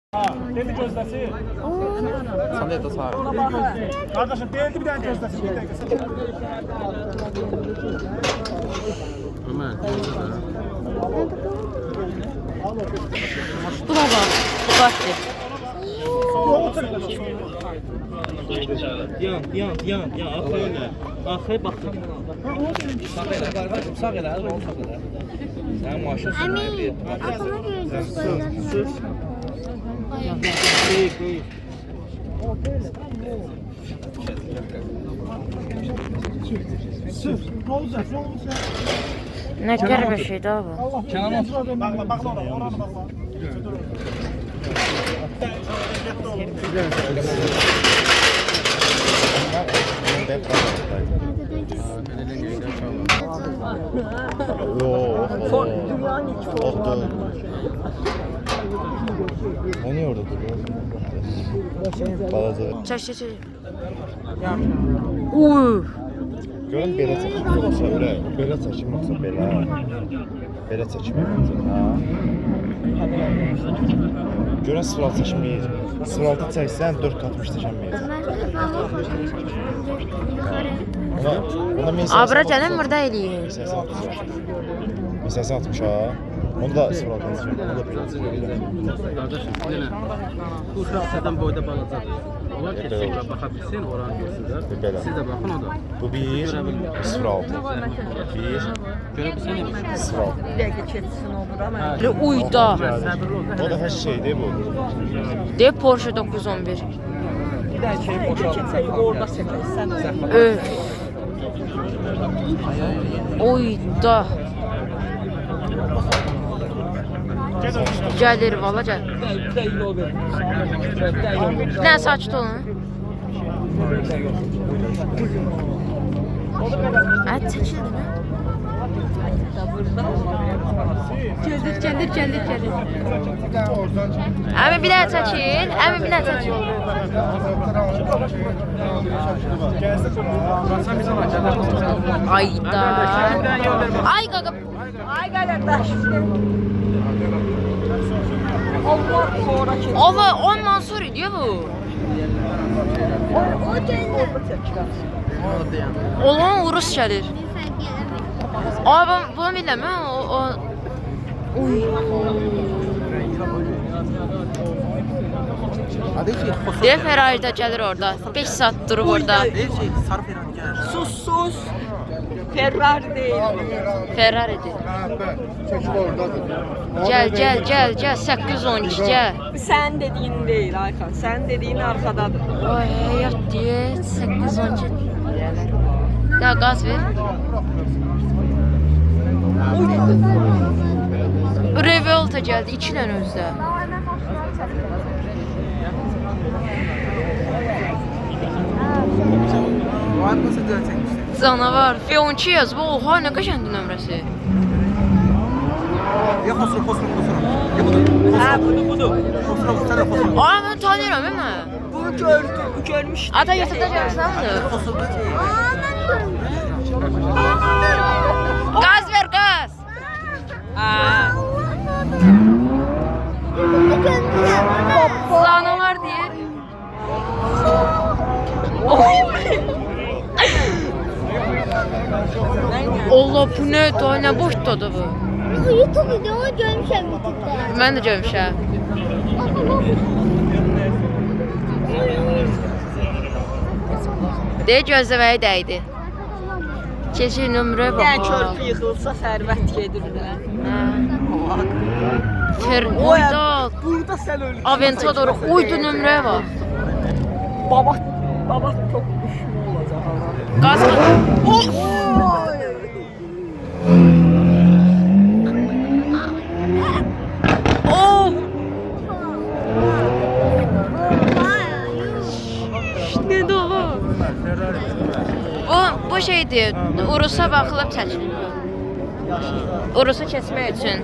Dedi gözləsin. Sən də sağ. Qardaşım, deyildi bir dənə gözləsin. Bir dəqiqə. Ömər. Buna bak. Bugatti. Yan, aferin. Aferin bak. Sağ elə, qardaşım, sağ elə, onu sağ elə. Sənin maşın sürməyir. Aklıma geldi. Ne olacak? Ne olacak? Ne garip bir şeydi abi. Kenan otur. Bakla oraya, oraya bakla. O niye orada duruyor? Balaca. Çək. Uy. Görün belə çəkim yoxsa öyle. Belə çəkim yoxsa belə. Belə çəkim yoxsa. Görün 06 çəkməyir. 06 çəksən 4 kat çəkməyir. Abra canım burada eləyir. Məsələn 60 ha. Onu da 06 çəkməyir. Qardaşım, yenə bu uşaq sədən boyda balacadır. Onlar keçsinlər, baxa bilsin, oranı görsünlər. Belə. Siz də baxın o da. Bu 1 06. 1 Görə bilsən nə? 06. Bir dəqiqə keçsin o bura. Mən Elə uyda. Səbirli ol. O da hər şeydir bu. De Porsche 911. bir dəqiqə keçək orada çəkək. Sən Öf. Uyda. Gəlir valla gəl. bir dəqiqə yol ver. Bir dənə sakit olun. Hə, çəkildi mi? Gəldir. Əmi bir dənə çəkil. Ayda. Ay qaqa. Ay qardaş. Allah sonra keçsin. Allah ondan sonra diyor bu. O gəldi. Olan Urus gəlir. Abi ben bunu bilmem ha. Uy. Hadi ki, De Ferrari'de gəlir orada. 5 saat durub orada. sarı Ferrari gəlir. Sus. Ferrari değil. Ferrari'dir. Gel 812 gel. Sen dediğin değil Aykan. Sen dediğin arkadadır. Ay həyat diye 812. Ya gaz ver. Revolta geldi 2 dənə özdə. Var nasıl çəkmişsən? Canavar. F12 yaz. Bu oha nə qəşəngdir nömrəsi. Ya xosur. Ya budur. Ha budur. Xosur, xosur. Ay mən tanıyıram mən. Bunu gördüm. Bu görmüş. Ata yatırda gəlsəndir. Xosur da şey. Gaz ver gaz. Aa. Canavar diye. Allah bu ne da ne boş dadı bu. YouTube videomu görmüşəm YouTube'da. Mən də görmüşəm. De gözləməyə dəydi. Keçir nömrəyə Yəni bax. körpü yıxılsa sərvət gedir də. Uyda. Burada sən ölürsən. Aventador uydu nömrəyə bax. Baba çok düşmü olacak ama. Qaz. Oh! Ne dolu? Bu şeydir. Urusa baxılıb çəkilir. Urusu kesmək üçün.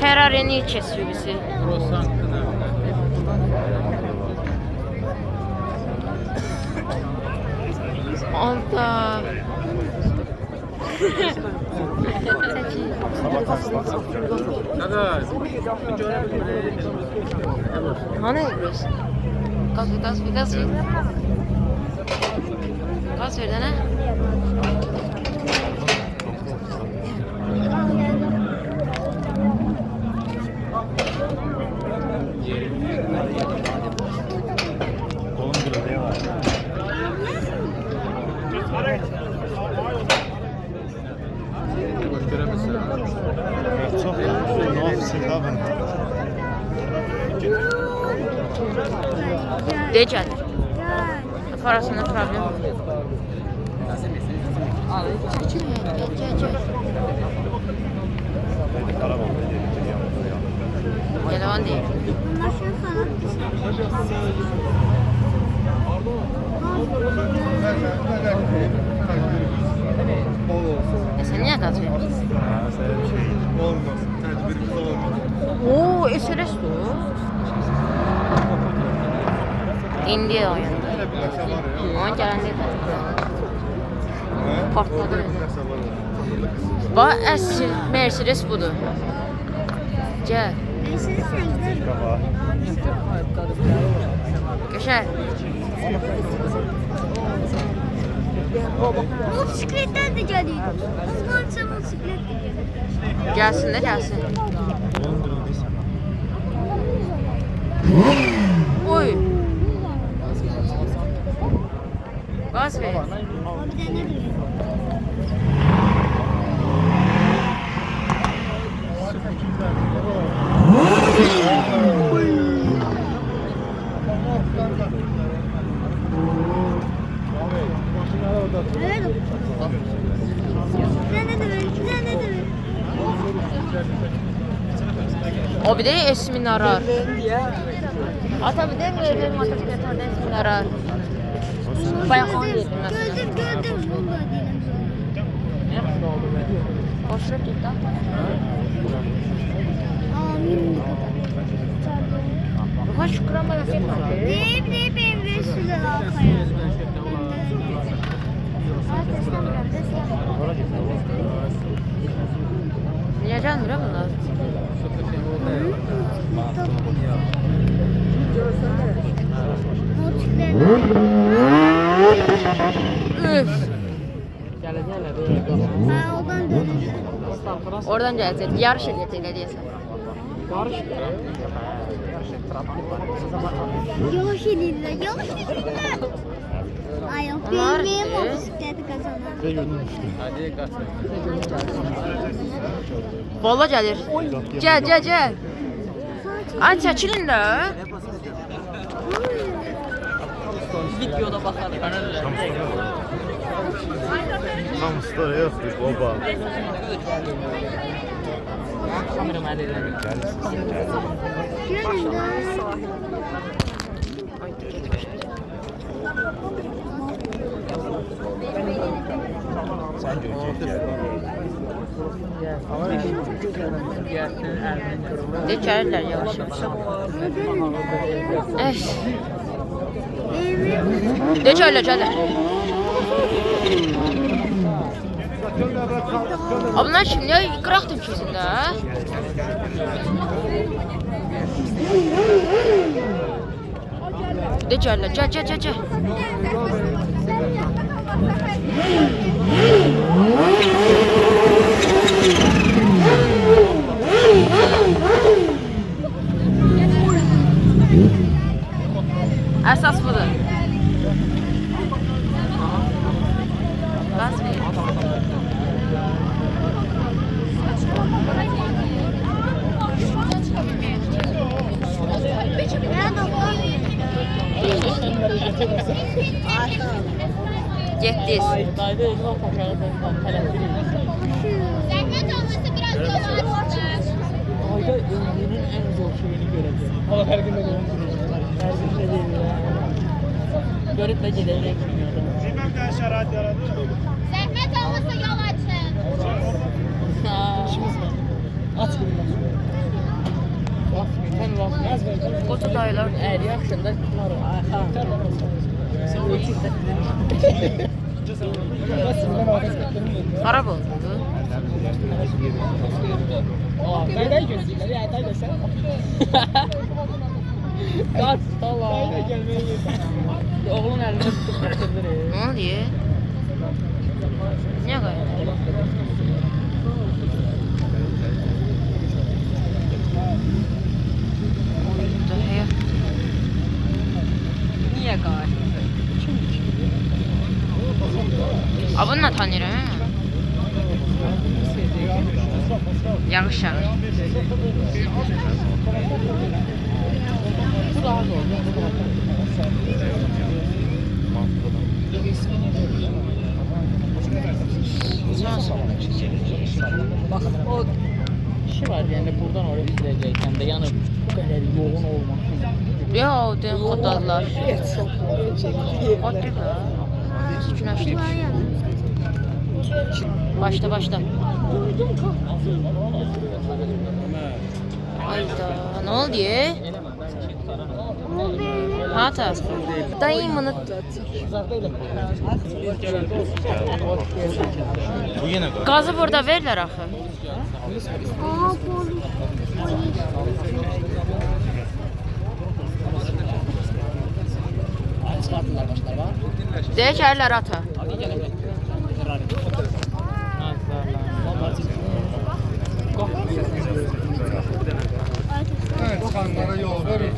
Ferrari'ni kesiyor bizi. Allah. Qardaş, bir görə bilmirik. Hani burası? Gaz ver. Gaz ver dene. Boş görə bilsən. Çok ofisinde ben. De gəlir. Parasında problem yok. Gel. Hadi karavan da gelince Yalan değil. Sen niye gaz veriyorsun? Olmaz. Tedbirimiz olmaz. Oo, SLS bu. İndi oyunda. Onun gələn partladı. Bax, əsl Mercedes budur. Gəl. Qəşəng. Motosikletler de geliyor. Osmanlıca motosiklet de geliyor. Gəlsin də, gəlsin. Oy. Gaz ver. O bir tane de evet. İki tane de ver. O bir de esmin arar. Ata bir de böyle motosiklet orada esmin arar. Bayağı yedim mesela. Gördüm. Bunu da diyelim. Boşuna gitti. Amin. Bu kaç şükran bana yapmadı. Ne BMW sürer arkaya. Niye gelmiyor bunlar? Üf. Ben oradan döneceğim. Oradan gelecek. Yarış edecek ne diyorsun? Yavaş elinle. Ay yok, Onlar, benim motosikleti kazanan. Hadi qaç. Valla gelir. Gel. Ay çəkilin də. Videoda baxarıq. Tam usta yoktur baba. Kameram əlində. Şöyle de. Sen görecek ya. De gəlirlər yavaş. De gəlir. Bunlar şimdi ya qıraq döküsündə. De gəlirlər. Gəl. Əsas budur. Gaz ver. Getdiniz. Dayda özünə paşağı tələffüz Zəhmət olmasa biraz yavaş. Ayda ömrünün ən zor şeyini görəcək. Hala fərqində deyil. Görüb də gedəcək dünyada. Bilmem ne şərait yaradır. Zəhmət olmasa yol açın. İşimiz var. Aç bilməz. Sən vaxt Qotu dayılar. Əgər yaxşında tutarıq. Xarab oldu. Qayday gözlüklər, ya qayday sən. Qaç, Allah. Qayday gəlməyə yersən. Oğlun əlində tutub qaçırdır. Ne oluyor? Niye qayda? Niyə qayda? A bununla tanıyırım, hə? Yağış yağır. Bu daha zor. Bak o şey var yani buradan oraya gidecekken de yani bu kadar yoğun olmak. Ya o den kodladılar. Hadi be. Güneşli. Başla başla. Hayda. Ne oldu ya? Hata. Dayımını Bu yine qaz. gazı burada verirler axı. Aha polis. Çıkarttılar başlar var. Deyək ki, əllər ata. Çıxanlara yol verir.